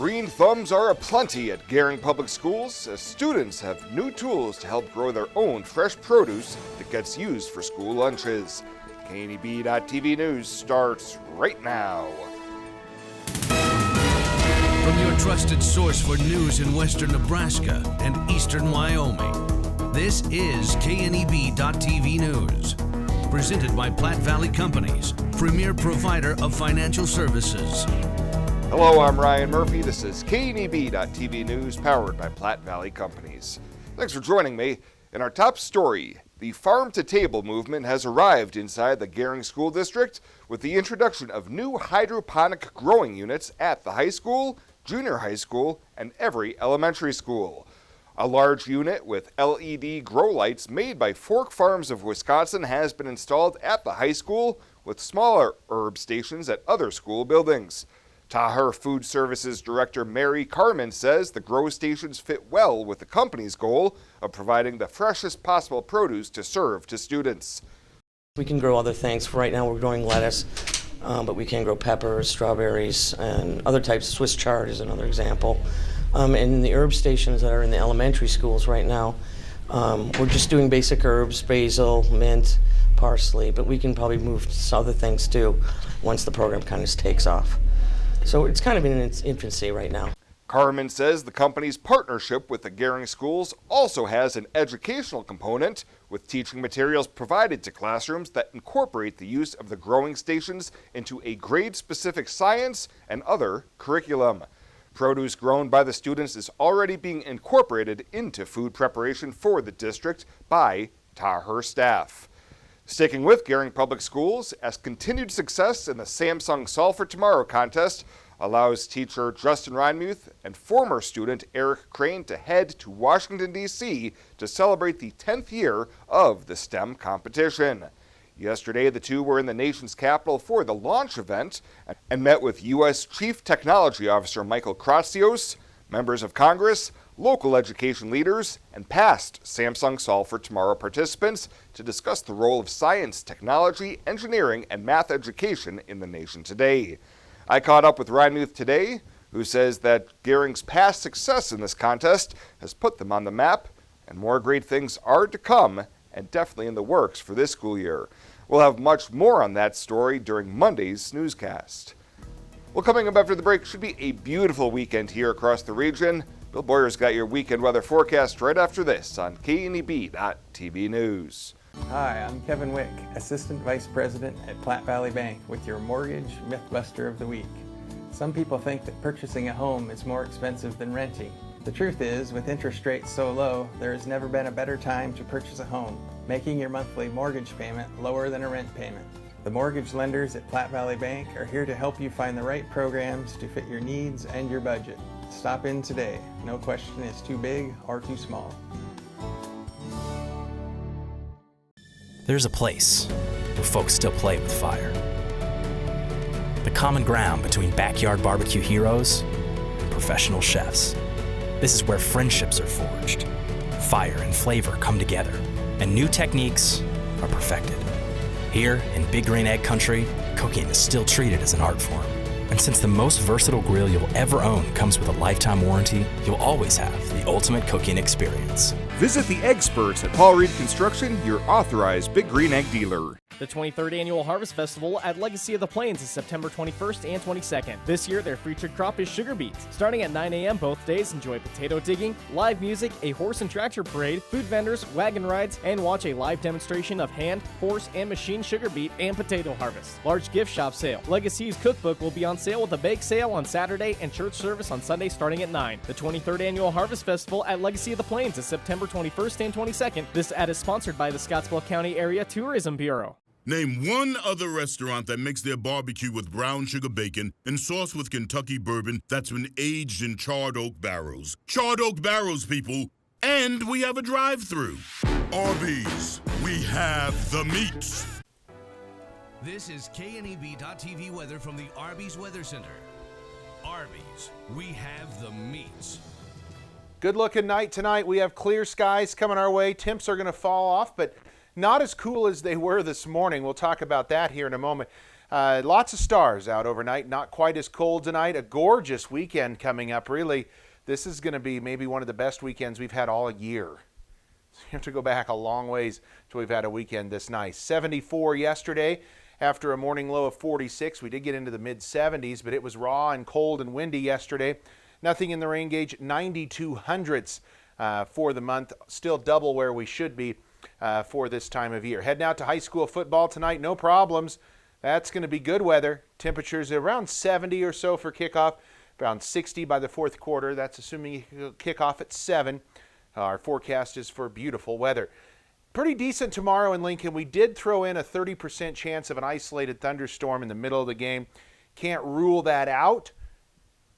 Green thumbs are aplenty at Gering Public Schools as students have new tools to help grow their own fresh produce that gets used for school lunches. KNEB.TV News starts right now. From your trusted source for news in western Nebraska and eastern Wyoming, this is KNEB.TV News. Presented by Platte Valley Companies, premier provider of financial services. Hello, I'm Ryan Murphy. This is KNEB.TV News powered by Platte Valley Companies. Thanks for joining me. In our top story, the farm-to-table movement has arrived inside the Gering School District with the introduction of new hydroponic growing units at the high school, junior high school, and every elementary school. A large unit with LED grow lights made by Fork Farms of Wisconsin has been installed at the high school with smaller herb stations at other school buildings. Taher Food Services Director Mary Carmen says the grow stations fit well with the company's goal of providing the freshest possible produce to serve to students. We can grow other things. Right now we're growing lettuce, but we can grow peppers, strawberries, and other types. Swiss chard is another example. And the herb stations that are in the elementary schools right now, we're just doing basic herbs, basil, mint, parsley, but we can probably move to other things too once the program kind of takes off. So it's kind of in its infancy right now. Carmen says the company's partnership with the Gering schools also has an educational component, with teaching materials provided to classrooms that incorporate the use of the growing stations into a grade-specific science and other curriculum. Produce grown by the students is already being incorporated into food preparation for the district by Taher staff. Sticking with Gering Public Schools, as continued success in the Samsung Solve for Tomorrow contest allows teacher Justin Reinmuth and former student Eric Crane to head to Washington, D.C. to celebrate the 10th year of the STEM competition. Yesterday, the two were in the nation's capital for the launch event and met with U.S. Chief Technology Officer Michael Kratsios, members of Congress, local education leaders, and past Samsung Solve for Tomorrow participants to discuss the role of science, technology, engineering, and math education in the nation today. I caught up with Reinmuth today, who says that Gering's past success in this contest has put them on the map, and more great things are to come, and definitely in the works for this school year. We'll have much more on that story during Monday's newscast. Well, coming up after the break should be a beautiful weekend here across the region. Bill Boyer's got your weekend weather forecast right after this on KNEB.TV News. Hi, I'm Kevin Wick, Assistant Vice President at Platte Valley Bank with your Mortgage Mythbuster of the Week. Some people think that purchasing a home is more expensive than renting. The truth is, with interest rates so low, there has never been a better time to purchase a home, making your monthly mortgage payment lower than a rent payment. The mortgage lenders at Platte Valley Bank are here to help you find the right programs to fit your needs and your budget. Stop in today. No question is too big or too small. There's a place where folks still play with fire. The common ground between backyard barbecue heroes and professional chefs. This is where friendships are forged, fire and flavor come together, and new techniques are perfected. Here in Big Green Egg Country, cooking is still treated as an art form. And since the most versatile grill you'll ever own comes with a lifetime warranty, you'll always have the ultimate cooking experience. Visit the experts at Paul Reed Construction, your authorized Big Green Egg dealer. The 23rd Annual Harvest Festival at Legacy of the Plains is September 21st and 22nd. This year, their featured crop is sugar beets. Starting at 9 a.m. both days, enjoy potato digging, live music, a horse and tractor parade, food vendors, wagon rides, and watch a live demonstration of hand, horse, and machine sugar beet and potato harvest. Large gift shop sale. Legacy's cookbook will be on sale with a bake sale on Saturday and church service on Sunday starting at 9. The 23rd Annual Harvest Festival at Legacy of the Plains is September 21st and 22nd. This ad is sponsored by the Scottsbluff County Area Tourism Bureau. Name one other restaurant that makes their barbecue with brown sugar bacon and sauce with Kentucky bourbon that's been aged in charred oak barrels. Charred oak barrels, people. And we have a drive-thru. Arby's, we have the meats. This is KNEB.TV weather from the Arby's Weather Center. Arby's, we have the meats. Good looking night tonight. We have clear skies coming our way. Temps are going to fall off, but not as cool as they were this morning. We'll talk about that here in a moment. Lots of stars out overnight. Not quite as cold tonight. A gorgeous weekend coming up. Really, this is going to be maybe one of the best weekends we've had all year. So you have to go back a long ways till we've had a weekend this nice. 74 yesterday after a morning low of 46. We did get into the mid-70s, but it was raw and cold and windy yesterday. Nothing in the rain gauge. 92 hundredths for the month. Still double where we should be for this time of year. Heading out to high school football tonight. No problems. That's going to be good weather. Temperatures around 70 or so for kickoff. Around 60 by the fourth quarter. That's assuming you kick off at 7. Our forecast is for beautiful weather. Pretty decent tomorrow in Lincoln. We did throw in a 30% chance of an isolated thunderstorm in the middle of the game. Can't rule that out.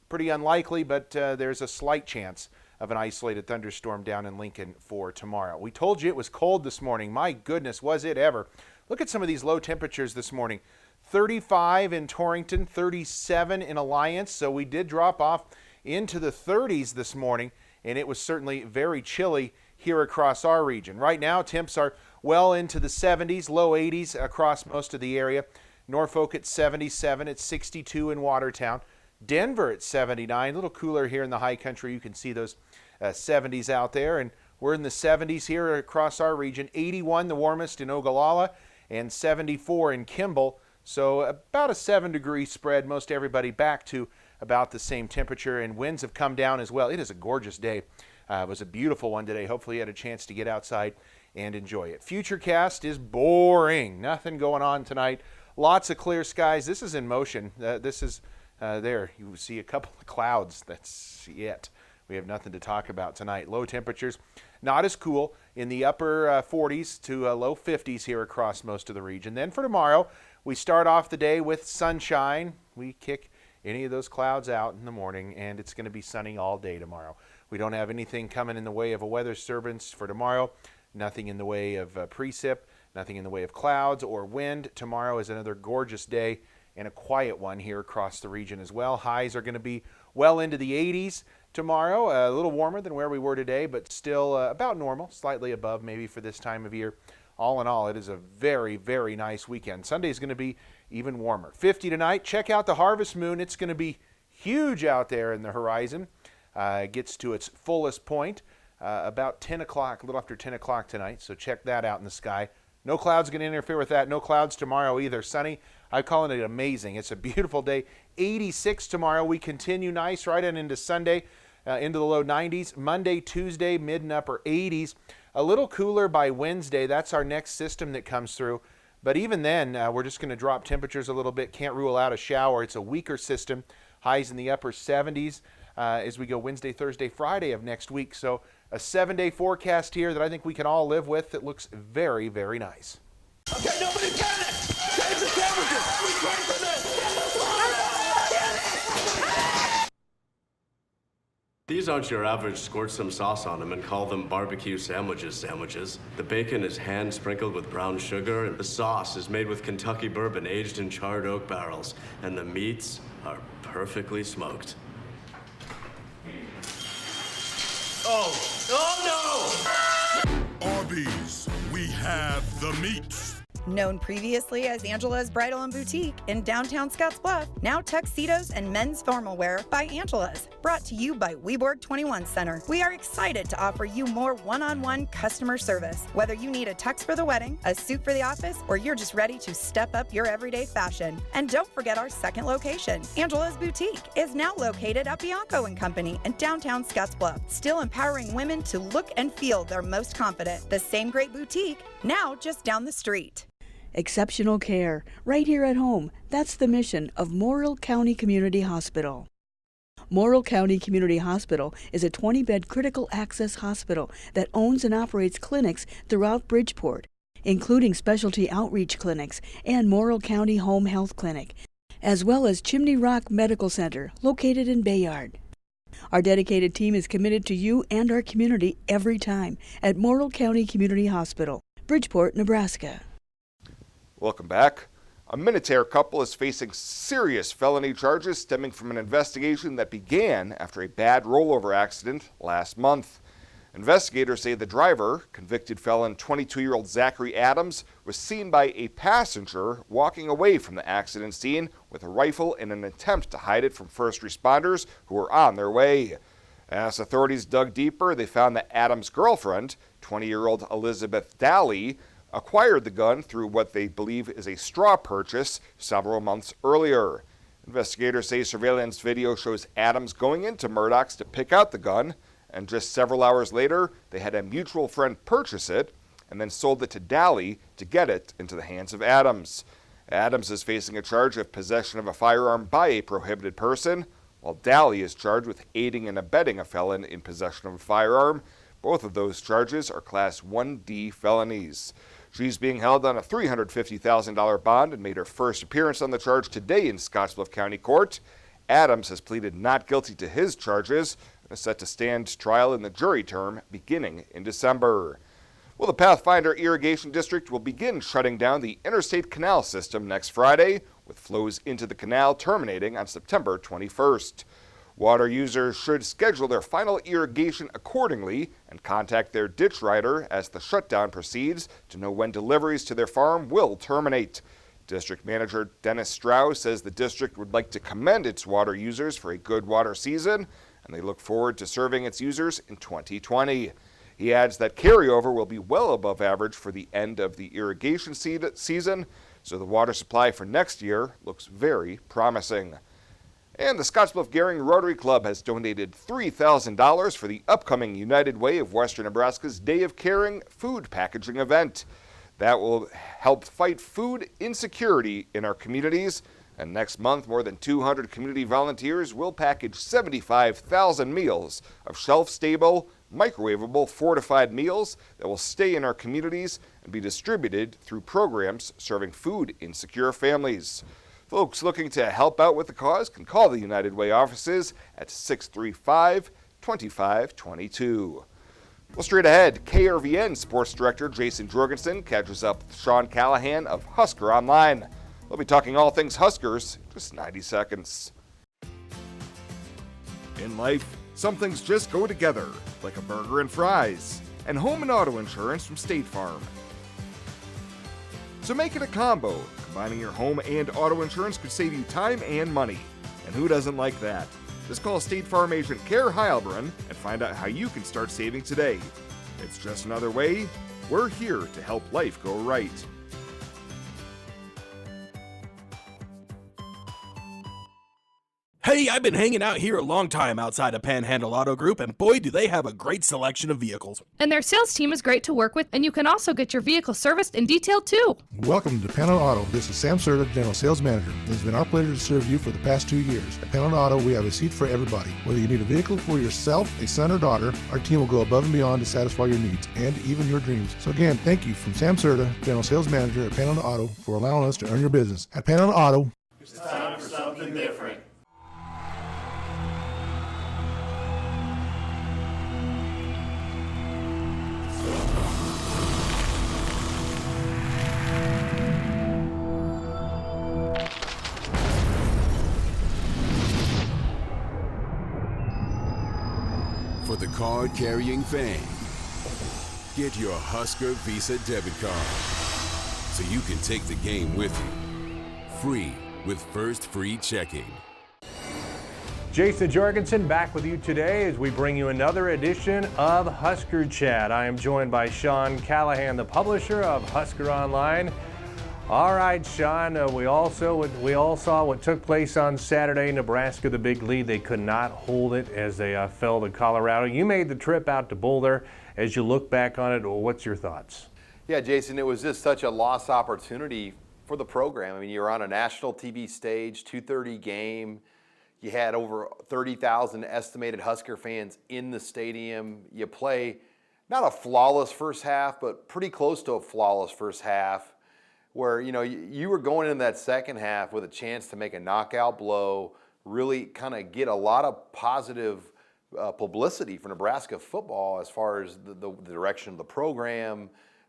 Pretty unlikely, but there's a slight chance of an isolated thunderstorm down in Lincoln for tomorrow. We told you it was cold this morning. My goodness, was it ever. Look at some of these low temperatures this morning. 35 in Torrington, 37 in Alliance. So we did drop off into the 30s this morning, and it was certainly very chilly here across our region. Right now, temps are well into the 70s, low 80s across most of the area. Norfolk at 77, it's 62 in Watertown. Denver at 79, a little cooler here in the high country. You can see those 70s out there, and we're in the 70s here across our region. 81, the warmest in Ogallala, and 74 in Kimball. So about a 7-degree spread, most everybody back to about the same temperature, and winds have come down as well. It is a gorgeous day. It was a beautiful one today. Hopefully you had a chance to get outside and enjoy it. Futurecast is boring. Nothing going on tonight. Lots of clear skies. This is in motion. This is there. You see a couple of clouds. That's it. We have nothing to talk about tonight. Low temperatures, not as cool, in the upper 40s to low 50s here across most of the region. Then for tomorrow, we start off the day with sunshine. We kick any of those clouds out in the morning, and it's going to be sunny all day tomorrow. We don't have anything coming in the way of a weather disturbance for tomorrow. Nothing in the way of precip, nothing in the way of clouds or wind. Tomorrow is another gorgeous day and a quiet one here across the region as well. Highs are going to be well into the 80s tomorrow, a little warmer than where we were today, but still about normal, slightly above maybe for this time of year. All in all, it is a very, very nice weekend. Sunday is going to be even warmer. 50 tonight. Check out the harvest moon. It's going to be huge out there in the horizon. It gets to its fullest point about 10 o'clock, a little after 10 o'clock tonight. So check that out in the sky. No clouds going to interfere with that. No clouds tomorrow either. Sunny. I'm calling it amazing. It's a beautiful day. 86 tomorrow. We continue nice right on into Sunday, into the low 90s. Monday, Tuesday, mid and upper 80s. A little cooler by Wednesday. That's our next system that comes through. But even then, we're just going to drop temperatures a little bit. Can't rule out a shower. It's a weaker system. Highs in the upper 70s as we go Wednesday, Thursday, Friday of next week. So a 7-day forecast here that I think we can all live with that looks very, very nice. Okay, nobody get it! Change the temperatures! We're ready for this! These aren't your average squirt some sauce on them and call them barbecue sandwiches. The bacon is hand sprinkled with brown sugar, and the sauce is made with Kentucky bourbon aged in charred oak barrels, and the meats are perfectly smoked. Oh no! Arby's, we have the meats. Known previously as Angela's Bridal and Boutique in downtown Scottsbluff, now tuxedos and men's formal wear by Angela's. Brought to you by Weborg 21 Center. We are excited to offer you more one-on-one customer service. Whether you need a tux for the wedding, a suit for the office, or you're just ready to step up your everyday fashion. And don't forget our second location. Angela's Boutique is now located at Bianco & Company in downtown Scottsbluff, still empowering women to look and feel their most confident. The same great boutique, now just down the street. Exceptional care, right here at home. That's the mission of Morrill County Community Hospital. Morrill County Community Hospital is a 20-bed critical access hospital that owns and operates clinics throughout Bridgeport, including specialty outreach clinics and Morrill County Home Health Clinic, as well as Chimney Rock Medical Center, located in Bayard. Our dedicated team is committed to you and our community every time at Morrill County Community Hospital, Bridgeport, Nebraska. Welcome back. A Minutair couple is facing serious felony charges stemming from an investigation that began after a bad rollover accident last month. Investigators say the driver, convicted felon 22-year-old Zachary Adams, was seen by a passenger walking away from the accident scene with a rifle in an attempt to hide it from first responders who were on their way. As authorities dug deeper, they found that Adams' girlfriend, 20-year-old Elizabeth Daly, acquired the gun through what they believe is a straw purchase several months earlier. Investigators say surveillance video shows Adams going into Murdoch's to pick out the gun, and just several hours later, they had a mutual friend purchase it and then sold it to Daly to get it into the hands of Adams. Adams is facing a charge of possession of a firearm by a prohibited person, while Daly is charged with aiding and abetting a felon in possession of a firearm. Both of those charges are Class 1D felonies. She's being held on a $350,000 bond and made her first appearance on the charge today in Scottsbluff County Court. Adams has pleaded not guilty to his charges and is set to stand trial in the jury term beginning in December. Well, the Pathfinder Irrigation District will begin shutting down the interstate canal system next Friday, with flows into the canal terminating on September 21st. Water users should schedule their final irrigation accordingly and contact their ditch rider as the shutdown proceeds to know when deliveries to their farm will terminate. District Manager Dennis Strauss says the district would like to commend its water users for a good water season, and they look forward to serving its users in 2020. He adds that carryover will be well above average for the end of the irrigation season, so the water supply for next year looks very promising. And the Scottsbluff Gering Rotary Club has donated $3,000 for the upcoming United Way of Western Nebraska's Day of Caring food packaging event. That will help fight food insecurity in our communities. And next month, more than 200 community volunteers will package 75,000 meals of shelf-stable, microwavable, fortified meals that will stay in our communities and be distributed through programs serving food insecure families. Folks looking to help out with the cause can call the United Way offices at 635-2522. Well, straight ahead, KRVN Sports Director Jason Jorgensen catches up with Sean Callahan of Husker Online. We'll be talking all things Huskers in just 90 seconds. In life, some things just go together, like a burger and fries, and home and auto insurance from State Farm. So make it a combo. Combining your home and auto insurance could save you time and money. And who doesn't like that? Just call State Farm agent Kara Heilbrunn and find out how you can start saving today. It's just another way. We're here to help life go right. Hey, I've been hanging out here a long time outside of Panhandle Auto Group, and boy, do they have a great selection of vehicles. And their sales team is great to work with, and you can also get your vehicle serviced and detailed too. Welcome to Panhandle Auto. This is Sam Serta, General Sales Manager. It has been our pleasure to serve you for the past 2 years. At Panhandle Auto, we have a seat for everybody. Whether you need a vehicle for yourself, a son or daughter, our team will go above and beyond to satisfy your needs and even your dreams. So again, thank you from Sam Serta, General Sales Manager at Panhandle Auto, for allowing us to earn your business. At Panhandle Auto, it's time for something different. For the card-carrying fan, get your Husker Visa debit card so you can take the game with you. Free with First Free Checking. Jason Jorgensen back with you today as we bring you another edition of Husker Chat. I am joined by Sean Callahan, the publisher of Husker Online. All right, Sean, we all saw what took place on Saturday. Nebraska, the big lead, they could not hold it as they fell to Colorado. You made the trip out to Boulder. As you look back on it, what's your thoughts? Yeah, Jason, it was just such a lost opportunity for the program. I mean, you're on a national TV stage, 2:30 game. You had over 30,000 estimated Husker fans in the stadium. You play not a flawless first half, but pretty close to a flawless first half, where you were going into that second half with a chance to make a knockout blow, really kind of get a lot of positive publicity for Nebraska football as far as the direction of the program,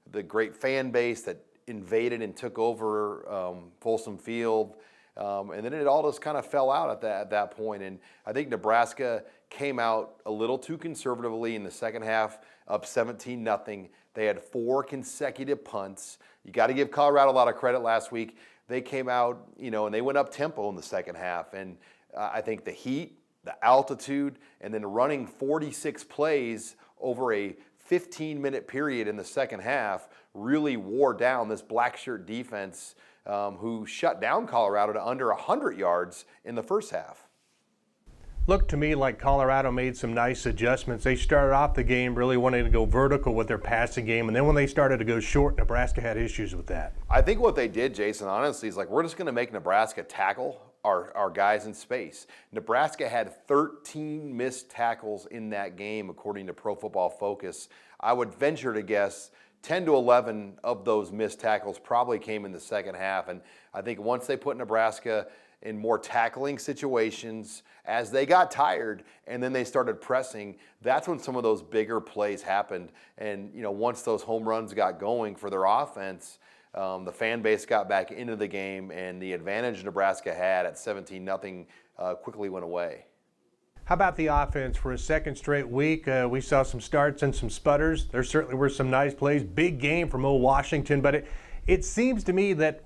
the great fan base that invaded and took over Folsom Field. And then it all just kind of fell out at that point. And I think Nebraska came out a little too conservatively in the second half, up 17-0. They had 4 consecutive punts. You got to give Colorado a lot of credit last week. They came out, and they went up tempo in the second half. And I think the heat, the altitude, and then running 46 plays over a 15-minute period in the second half really wore down this black shirt defense who shut down Colorado to under 100 yards in the first half. Looked to me like Colorado made some nice adjustments. They started off the game really wanting to go vertical with their passing game, and then when they started to go short, Nebraska had issues with that. I think what they did, Jason, honestly, is like, we're just going to make Nebraska tackle our guys in space. Nebraska had 13 missed tackles in that game, according to Pro Football Focus. I would venture to guess 10 to 11 of those missed tackles probably came in the second half. And I think once they put Nebraska in more tackling situations as they got tired and then they started pressing, that's when some of those bigger plays happened. And, once those home runs got going for their offense, the fan base got back into the game, and the advantage Nebraska had at 17-0 quickly went away. How about the offense for a second straight week? We saw some starts and some sputters. There certainly were some nice plays. Big game from old Washington, but it seems to me that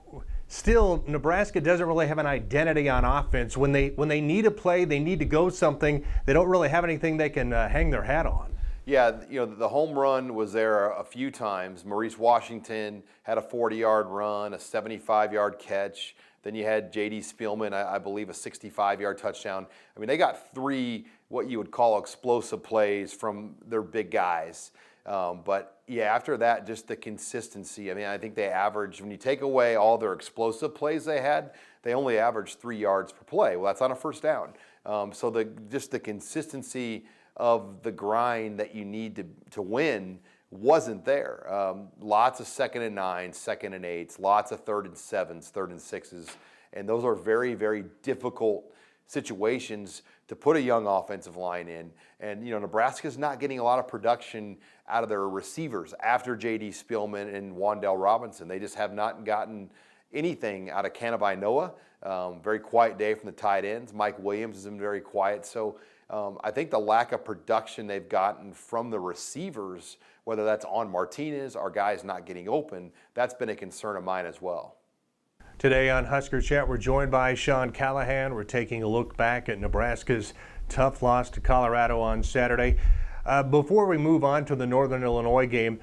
still Nebraska doesn't really have an identity on offense. When they need a play, they need to go something. They don't really have anything they can hang their hat on. Yeah, the home run was there a few times. Maurice Washington had a 40-yard run, a 75-yard catch. Then you had J.D. Spielman, I believe, a 65-yard touchdown. I mean, they got 3 what you would call explosive plays from their big guys. But, yeah, after that, just the consistency. I mean, I think they averaged, when you take away all their explosive plays they had, they only averaged 3 yards per play. Well, that's on a first down. So just the consistency of the grind that you need to win wasn't there. Lots of 2nd and 9s, 2nd and 8s, lots of 3rd and 7s, 3rd and 6s, and those are very, very difficult situations to put a young offensive line in. And Nebraska's not getting a lot of production out of their receivers after J.D. Spielman and Wan'Dale Robinson. They just have not gotten anything out of Canabai Noah. Very quiet day from the tight ends. Mike Williams has been very quiet. So I think the lack of production they've gotten from the receivers, whether that's on Martinez or guys not getting open, that's been a concern of mine as well. Today on Husker Chat, we're joined by Sean Callahan. We're taking a look back at Nebraska's tough loss to Colorado on Saturday. Before we move on to the Northern Illinois game,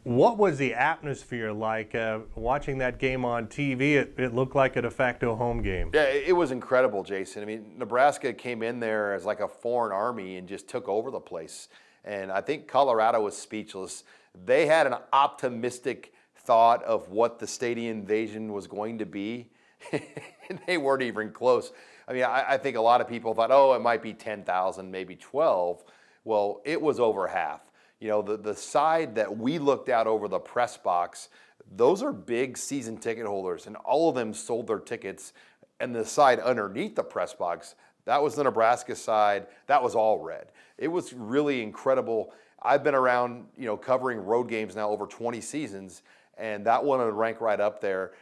what was the atmosphere like watching that game on TV? It looked like a de facto home game. Yeah, it was incredible, Jason. I mean, Nebraska came in there as like a foreign army and just took over the place. And I think Colorado was speechless. They had an optimistic thought of what the stadium invasion was going to be, and they weren't even close. I mean, I think a lot of people thought, it might be 10,000, maybe 12. Well, it was over half. The side that we looked out over the press box, those are big season ticket holders, and all of them sold their tickets. And the side underneath the press box, that was the Nebraska side, that was all red. It was really incredible. I've been around, covering road games now over 20 seasons, and that one would rank right up there,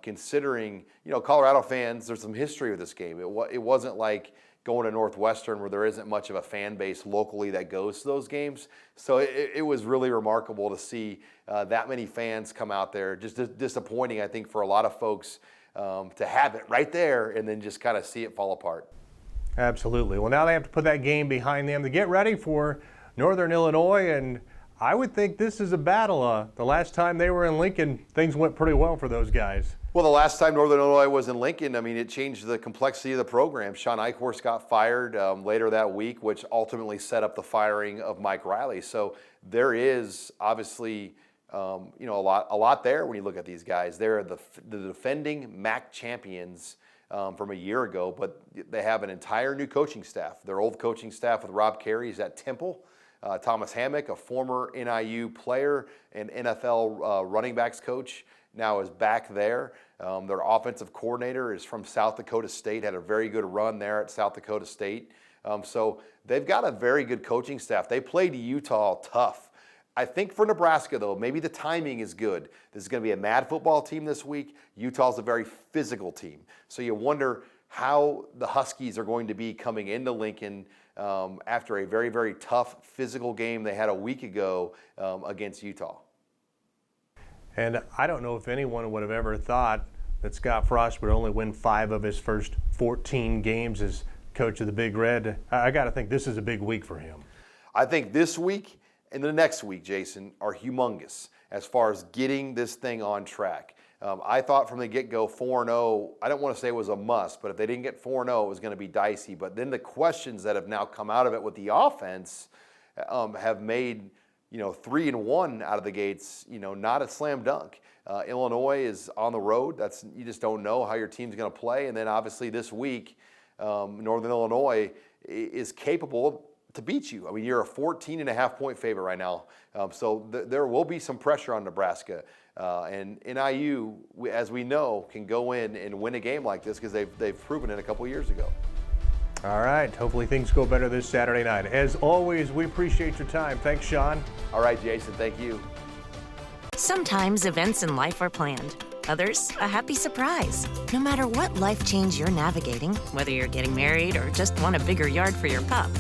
considering, Colorado fans, there's some history with this game. It wasn't like going to Northwestern where there isn't much of a fan base locally that goes to those games. So it was really remarkable to see that many fans come out there. Just disappointing, I think, for a lot of folks to have it right there and then just kind of see it fall apart. Absolutely. Well, now they have to put that game behind them to get ready for Northern Illinois, and I would think this is a battle. The last time they were in Lincoln, things went pretty well for those guys. Well, the last time Northern Illinois was in Lincoln, I mean, it changed the complexity of the program. Sean Eichhorst got fired later that week, which ultimately set up the firing of Mike Riley. So there is obviously, a lot there when you look at these guys. They're the defending MAC champions from a year ago, but they have an entire new coaching staff. Their old coaching staff with Rob Carey is at Temple. Thomas Hammock, a former NIU player and NFL running backs coach, now is back there. Their offensive coordinator is from South Dakota State, had a very good run there at South Dakota State. So they've got a very good coaching staff. They played Utah tough I think for Nebraska, though, maybe the timing is good. This is going to be a mad football team this week. Utah's a very physical team. So you wonder how the Huskies are going to be coming into Lincoln after a very, very tough physical game they had a week ago against Utah. And I don't know if anyone would have ever thought that Scott Frost would only win 5 of his first 14 games as coach of the Big Red. I got to think this is a big week for him. I think this week and the next week, Jason, are humongous as far as getting this thing on track. I thought from the get-go 4-0, I don't want to say it was a must, but if they didn't get 4-0, it was going to be dicey. But then the questions that have now come out of it with the offense have made 3-1 out of the gates, not a slam dunk. Illinois is on the road. You just don't know how your team's going to play. And then obviously this week, Northern Illinois is capable to beat you. I mean, you're a 14.5-point favorite right now. So there will be some pressure on Nebraska. And NIU, as we know, can go in and win a game like this because they've proven it a couple years ago. All right. Hopefully things go better this Saturday night. As always, we appreciate your time. Thanks, Sean. All right, Jason. Thank you. Sometimes events in life are planned. Others, a happy surprise. No matter what life change you're navigating, whether you're getting married or just want a bigger yard for your pup,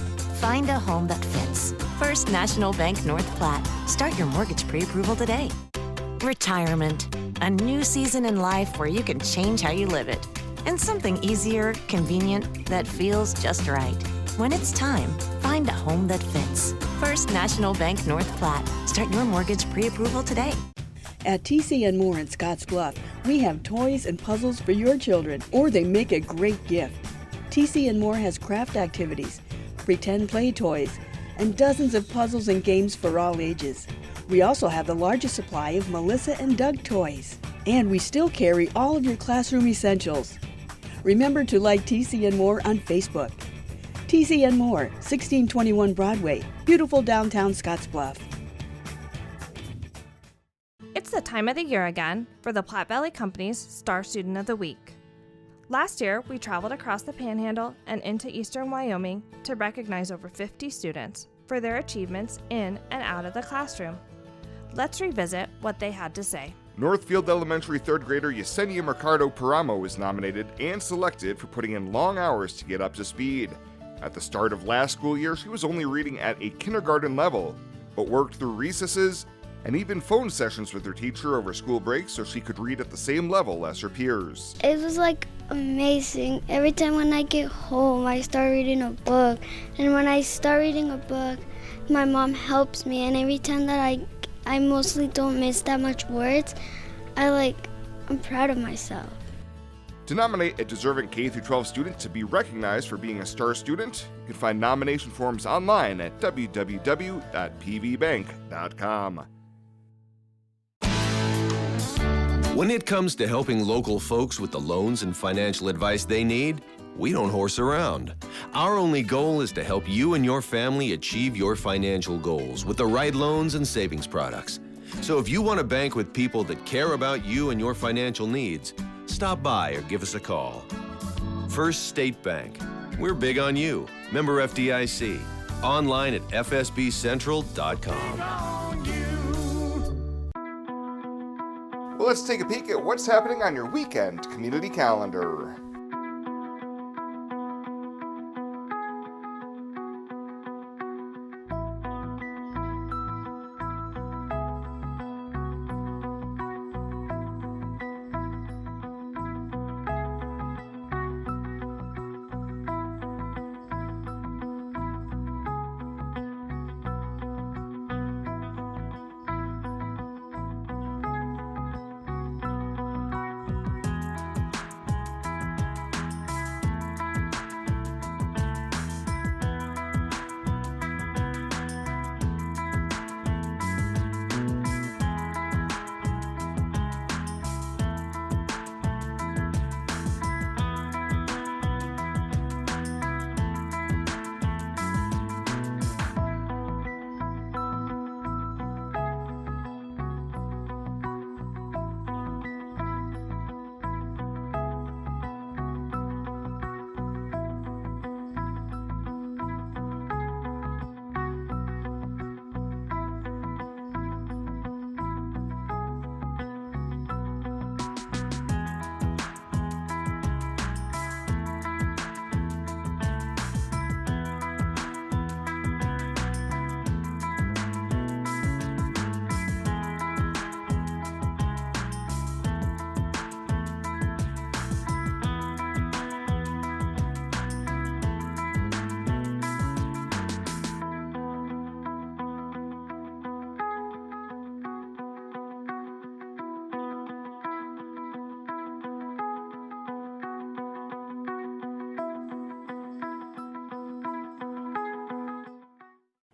find a home that fits. First National Bank North Platte. Start your mortgage pre-approval today. Retirement. A new season in life where you can change how you live it. And something easier, convenient, that feels just right. When it's time, find a home that fits. First National Bank North Platte. Start your mortgage pre-approval today. At TC & More in Scottsbluff, we have toys and puzzles for your children, or they make a great gift. TC & More has craft activities, pretend play toys, and dozens of puzzles and games for all ages. We also have the largest supply of Melissa and Doug toys. And we still carry all of your classroom essentials. Remember to like TC & More on Facebook. TC & More, 1621 Broadway, beautiful downtown Scottsbluff. It's the time of the year again for the Platte Valley Company's Star Student of the Week. Last year, we traveled across the Panhandle and into eastern Wyoming to recognize over 50 students for their achievements in and out of the classroom. Let's revisit what they had to say. Northfield Elementary 3rd grader Yesenia Mercado Paramo was nominated and selected for putting in long hours to get up to speed. At the start of last school year, she was only reading at a kindergarten level, but worked through recesses and even phone sessions with her teacher over school breaks so she could read at the same level as her peers. It was amazing. Every time when I get home, I start reading a book. And when I start reading a book, my mom helps me. And every time that I mostly don't miss that much words, I'm proud of myself. To nominate a deserving K-12 student to be recognized for being a star student, you can find nomination forms online at www.pvbank.com. When it comes to helping local folks with the loans and financial advice they need, we don't horse around. Our only goal is to help you and your family achieve your financial goals with the right loans and savings products. So if you want to bank with people that care about you and your financial needs, stop by or give us a call. First State Bank. We're big on you. Member FDIC. Online at fsbcentral.com. Well, let's take a peek at what's happening on your weekend community calendar.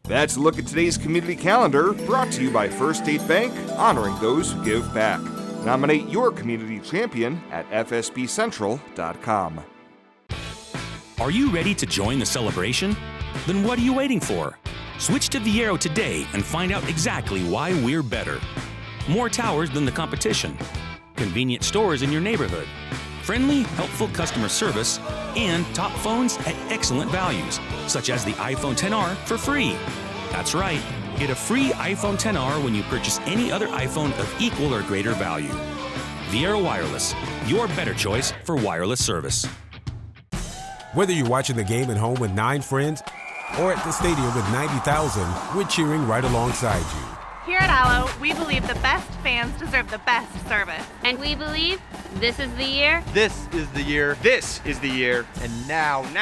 That's a look at today's community calendar, brought to you by First State Bank, honoring those who give back. Nominate your community champion at fsbcentral.com. Are you ready to join the celebration? Then what are you waiting for? Switch to Viero today and find out exactly why we're better. More towers than the competition, convenient stores in your neighborhood, friendly, helpful customer service, and top phones at excellent values, such as the iPhone XR for free. That's right, get a free iPhone XR when you purchase any other iPhone of equal or greater value. Viero Wireless, your better choice for wireless service. Whether you're watching the game at home with 9 friends or at the stadium with 90,000, we're cheering right alongside you. Here at Allo, we believe the best fans deserve the best service. And we believe this is the year. This is the year. This is the year. And now. And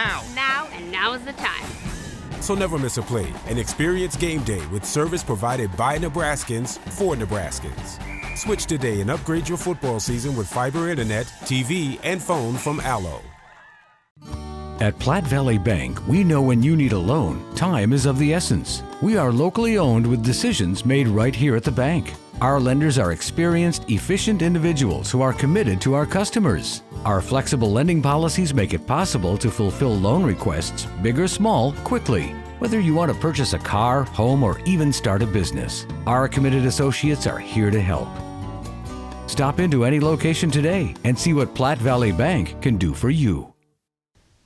now is the time. So never miss a play and experience game day with service provided by Nebraskans for Nebraskans. Switch today and upgrade your football season with fiber internet, TV, and phone from Allo. At Platte Valley Bank, we know when you need a loan, time is of the essence. We are locally owned with decisions made right here at the bank. Our lenders are experienced, efficient individuals who are committed to our customers. Our flexible lending policies make it possible to fulfill loan requests, big or small, quickly. Whether you want to purchase a car, home, or even start a business, our committed associates are here to help. Stop into any location today and see what Platte Valley Bank can do for you.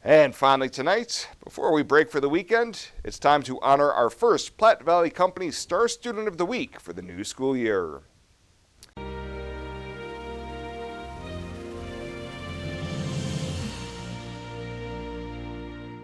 And finally tonight, before we break for the weekend, it's time to honor our first Platte Valley Company Star Student of the Week for the new school year.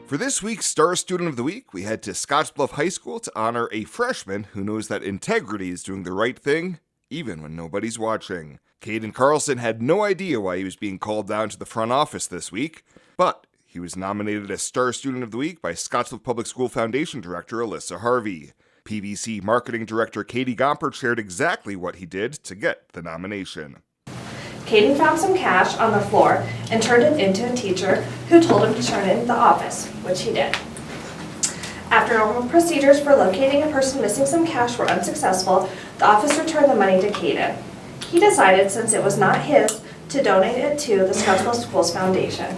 For this week's Star Student of the Week, we head to Scottsbluff High School to honor a freshman who knows that integrity is doing the right thing, even when nobody's watching. Caden Carlson had no idea why he was being called down to the front office this week, but he was nominated as Star Student of the Week by Scottsbluff Public School Foundation Director Alyssa Harvey. PVC Marketing Director Katie Gompert shared exactly what he did to get the nomination. Caden found some cash on the floor and turned it into a teacher who told him to turn it in the office, which he did. After normal procedures for locating a person missing some cash were unsuccessful, the office returned the money to Caden. He decided, since it was not his, to donate it to the Scottsbluff Schools Foundation.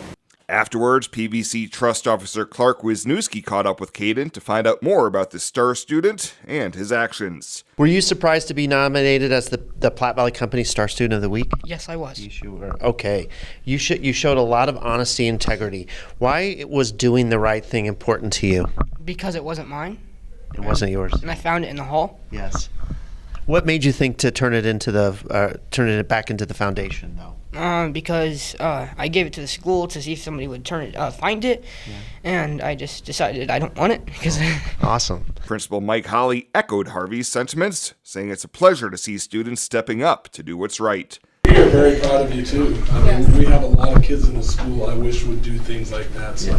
Afterwards, PVC Trust Officer Clark Wisniewski caught up with Caden to find out more about the star student and his actions. Were you surprised to be nominated as the Platte Valley Company Star Student of the Week? Yes, I was. You were. Okay. You showed a lot of honesty and integrity. Why was doing the right thing important to you? Because it wasn't mine. It wasn't yours. And I found it in the hall. Yes. What made you think to turn it back into the foundation, though? Because I gave it to the school to see if somebody would find it, and I just decided I don't want it because. Awesome. Principal Mike Holly echoed Harvey's sentiments, saying it's a pleasure to see students stepping up to do what's right. We are very proud of you too. I mean, we have a lot of kids in the school I wish would do things like that. So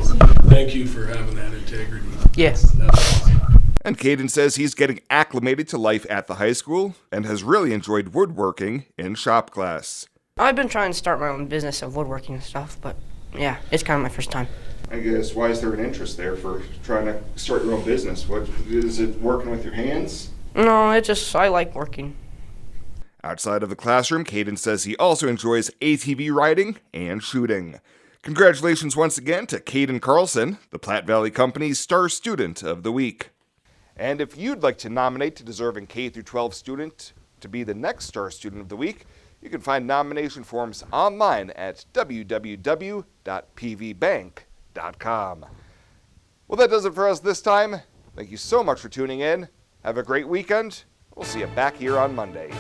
thank you for having that integrity. Yes. That's awesome. And Caden says he's getting acclimated to life at the high school and has really enjoyed woodworking in shop class. I've been trying to start my own business of woodworking and stuff, but yeah, it's kind of my first time. I guess, why is there an interest there for trying to start your own business? What is it, working with your hands? No, I like working. Outside of the classroom, Caden says he also enjoys ATV riding and shooting. Congratulations once again to Caden Carlson, the Platte Valley Company's Star Student of the Week. And if you'd like to nominate a deserving K-12 student to be the next Star Student of the Week, you can find nomination forms online at www.pvbank.com. Well, that does it for us this time. Thank you so much for tuning in. Have a great weekend. We'll see you back here on Monday.